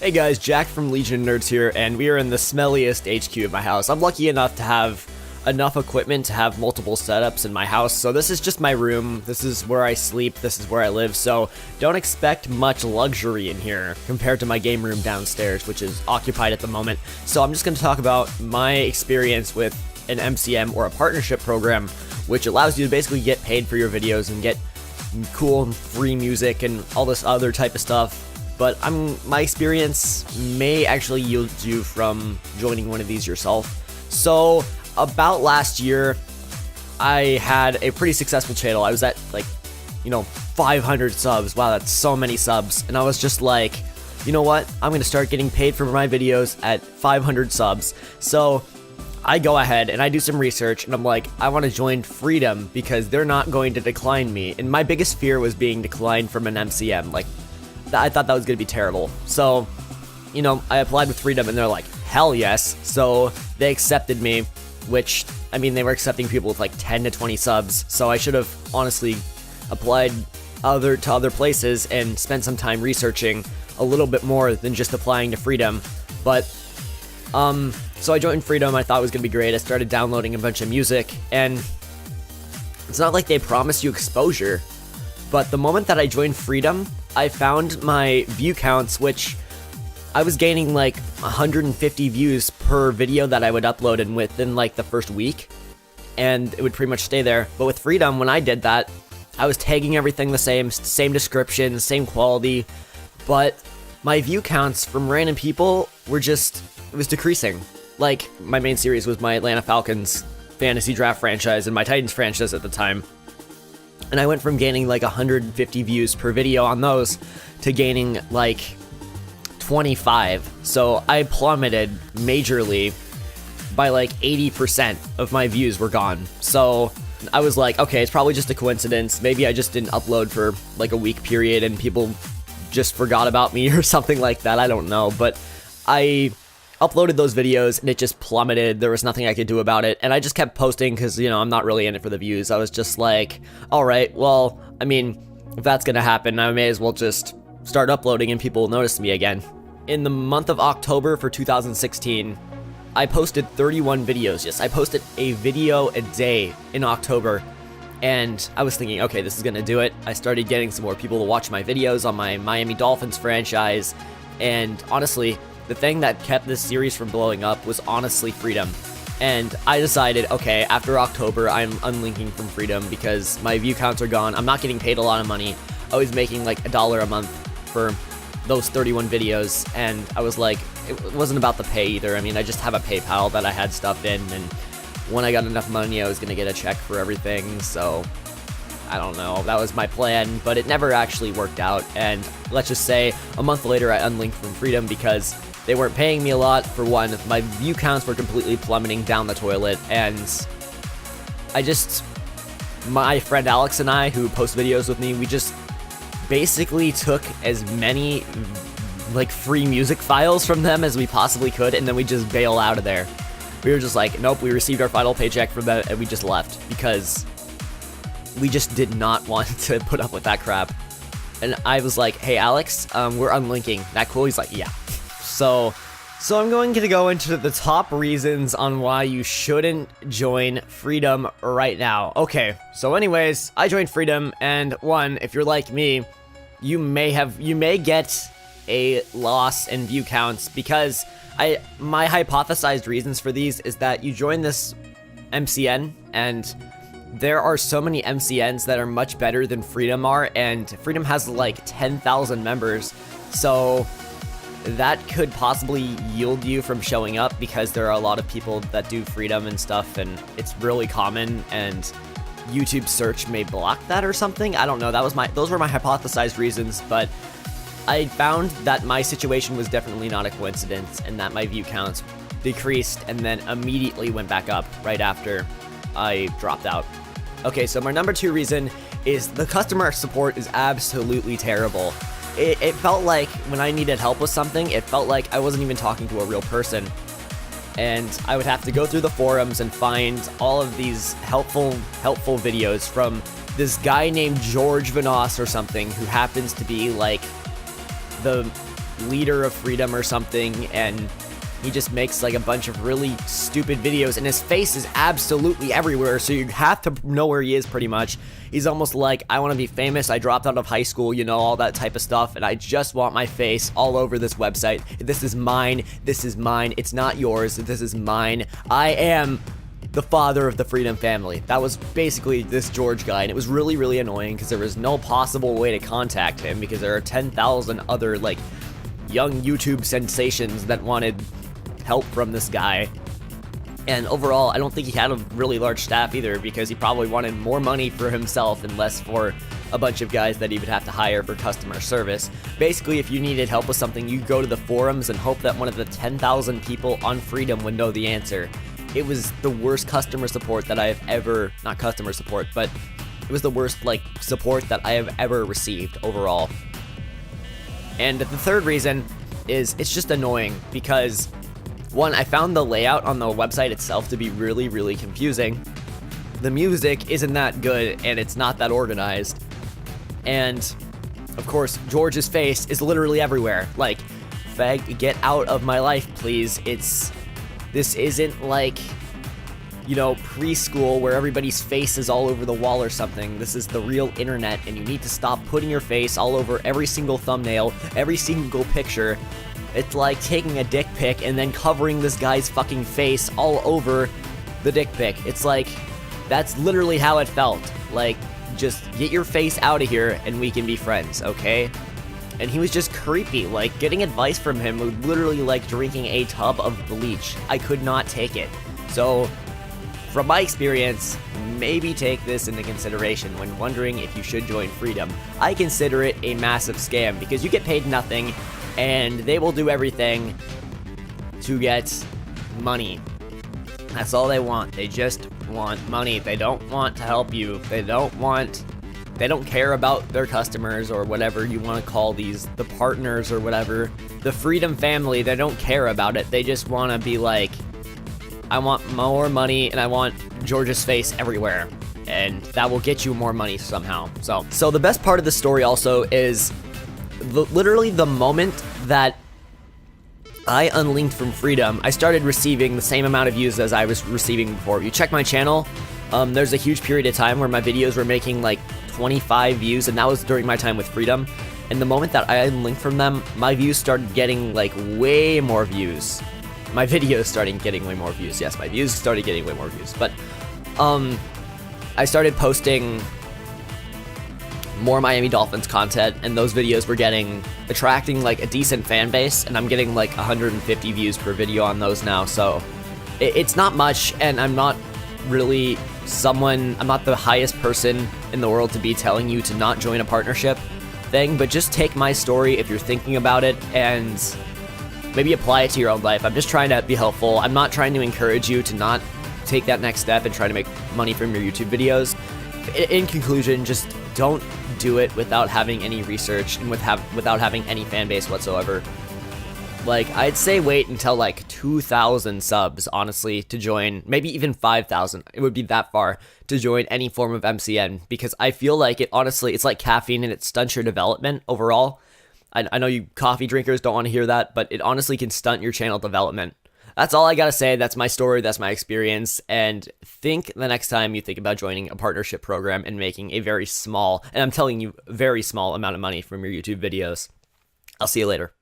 Hey guys, Jack from Legion Nerds here, and we are in the smelliest HQ of my house. I'm lucky enough to have enough equipment to have multiple setups in my house, so this is just my room, this is where I sleep, this is where I live, so don't expect much luxury in here compared to my game room downstairs, which is occupied at the moment. So I'm just going to talk about my experience with an MCM or a partnership program, which allows you to basically get paid for your videos and get cool and free music and all this other type of stuff. But my experience may actually yield you from joining one of these yourself. So about last year, I had a pretty successful channel. I was at 500 subs. Wow, that's so many subs. And I was just like, you know what? I'm going to start getting paid for my videos at 500 subs. So I go ahead and I do some research and I'm like, I want to join Freedom because they're not going to decline me. And my biggest fear was being declined from an MCM. I thought that was going to be terrible. So, I applied with Freedom and they're like, hell yes. So they accepted me, which, they were accepting people with 10 to 20 subs. So I should have honestly applied to other places and spent some time researching a little bit more than just applying to Freedom. But, so I joined Freedom. I thought it was going to be great. I started downloading a bunch of music, and it's not like they promise you exposure. But the moment that I joined Freedom, I found my view counts, which I was gaining 150 views per video that I would upload in within the first week, and it would pretty much stay there. But with Freedom, when I did that, I was tagging everything the same description, same quality, but my view counts from random people were it was decreasing. My main series was my Atlanta Falcons fantasy draft franchise and my Titans franchise at the time. And I went from gaining 150 views per video on those to gaining 25. So I plummeted majorly by 80% of my views were gone. So I was like, okay, it's probably just a coincidence. Maybe I just didn't upload for a week period and people just forgot about me or something like that. I don't know. But I uploaded those videos and it just plummeted. There was nothing I could do about it, and I just kept posting because I'm not really in it for the views. I was just like, all right, well, if that's gonna happen, I may as well just start uploading and people will notice me again. In the month of October for 2016, I posted 31 videos. Yes, I posted a video a day in October, and I was thinking, okay, this is gonna do it. I started getting some more people to watch my videos on my Miami Dolphins franchise, and honestly, the thing that kept this series from blowing up was honestly Freedom. And I decided, okay, after October, I'm unlinking from Freedom because my view counts are gone. I'm not getting paid a lot of money. I was making $1 a month for those 31 videos. And I was like, it wasn't about the pay either. I just have a PayPal that I had stuff in. And when I got enough money, I was going to get a check for everything. So I don't know, that was my plan, but it never actually worked out. And let's just say a month later, I unlinked from Freedom because they weren't paying me a lot. For one, my view counts were completely plummeting down the toilet, and my friend Alex and I, who post videos with me, we just basically took as many free music files from them as we possibly could, and then we just bail out of there. We were just like, nope, we received our final paycheck from that, and we just left because we just did not want to put up with that crap. And I was like, hey Alex, we're unlinking. That cool? He's like, yeah. So I'm going to go into the top reasons on why you shouldn't join Freedom right now. Okay, so anyways, I joined Freedom, and one, if you're like me, you may get a loss in view counts because my hypothesized reasons for these is that you join this MCN, and there are so many MCNs that are much better than Freedom are, and Freedom has 10,000 members, so that could possibly yield you from showing up because there are a lot of people that do Freedom and stuff, and it's really common, and YouTube search may block that or something. I don't know. Those were my hypothesized reasons, but I found that my situation was definitely not a coincidence, and that my view counts decreased and then immediately went back up right after I dropped out. Okay, so my number 2 reason is the customer support is absolutely terrible. It felt like when I needed help with something, it felt like I wasn't even talking to a real person. And I would have to go through the forums and find all of these helpful videos from this guy named George Vanos or something, who happens to be the leader of freedom or something, and he just makes like a bunch of really stupid videos, and his face is absolutely everywhere, so you have to know where he is pretty much. He's almost like, I want to be famous, I dropped out of high school, you know, all that type of stuff, and I just want my face all over this website. This is mine, it's not yours, this is mine. I am the father of the Freedom family. That was basically this George guy, and it was really, really annoying because there was no possible way to contact him because there are 10,000 other like young YouTube sensations that wanted help from this guy. And overall, I don't think he had a really large staff either, because he probably wanted more money for himself and less for a bunch of guys that he would have to hire for customer service. Basically, if you needed help with something, you go to the forums and hope that one of the 10,000 people on Freedom would know the answer. It was the worst customer support that I have ever, not customer support, but it was the worst like support that I have ever received overall. And the third reason is it's just annoying because, one, I found the layout on the website itself to be really, really confusing. The music isn't that good, and it's not that organized. And, of course, George's face is literally everywhere. Like, fag, get out of my life, please. This isn't like, you know, preschool where everybody's face is all over the wall or something. This is the real internet, and you need to stop putting your face all over every single thumbnail, every single picture. It's like taking a dick pic and then covering this guy's fucking face all over the dick pic. It's like, that's literally how it felt. Like, just get your face out of here and we can be friends, okay? And he was just creepy. Like, getting advice from him was literally like drinking a tub of bleach. I could not take it. So, from my experience, maybe take this into consideration when wondering if you should join Freedom. I consider it a massive scam because you get paid nothing, and they will do everything to get money. That's all they want. They just want money. They don't want to help you. They don't care about their customers or whatever you want to call these, the partners or whatever. The Freedom family, they don't care about it. They just want to be like, I want more money and I want George's face everywhere. And that will get you more money somehow. So the best part of the story also is literally the moment that I unlinked from Freedom, I started receiving the same amount of views as I was receiving before. If you check my channel, there's a huge period of time where my videos were making like 25 views, and that was during my time with Freedom. And the moment that I unlinked from them, my views started getting like way more views. My videos started getting way more views. Yes, my views started getting way more views. But I started posting more Miami Dolphins content, and those videos were attracting like a decent fan base, and I'm getting like 150 views per video on those now. So it's not much, and I'm not really I'm not the highest person in the world to be telling you to not join a partnership thing, but just take my story if you're thinking about it and maybe apply it to your own life. I'm just trying to be helpful. I'm not trying to encourage you to not take that next step and try to make money from your YouTube videos. In conclusion, just don't do it without having any research and without having any fan base whatsoever. Like, I'd say wait until like 2,000 subs, honestly, to join. Maybe even 5,000. It would be that far to join any form of MCN, because I feel like it's like caffeine and it stunts your development overall. I know you coffee drinkers don't want to hear that, but it honestly can stunt your channel development. That's all I gotta say. That's my story. That's my experience. And think the next time you think about joining a partnership program and making a very small, and I'm telling you, very small amount of money from your YouTube videos. I'll see you later.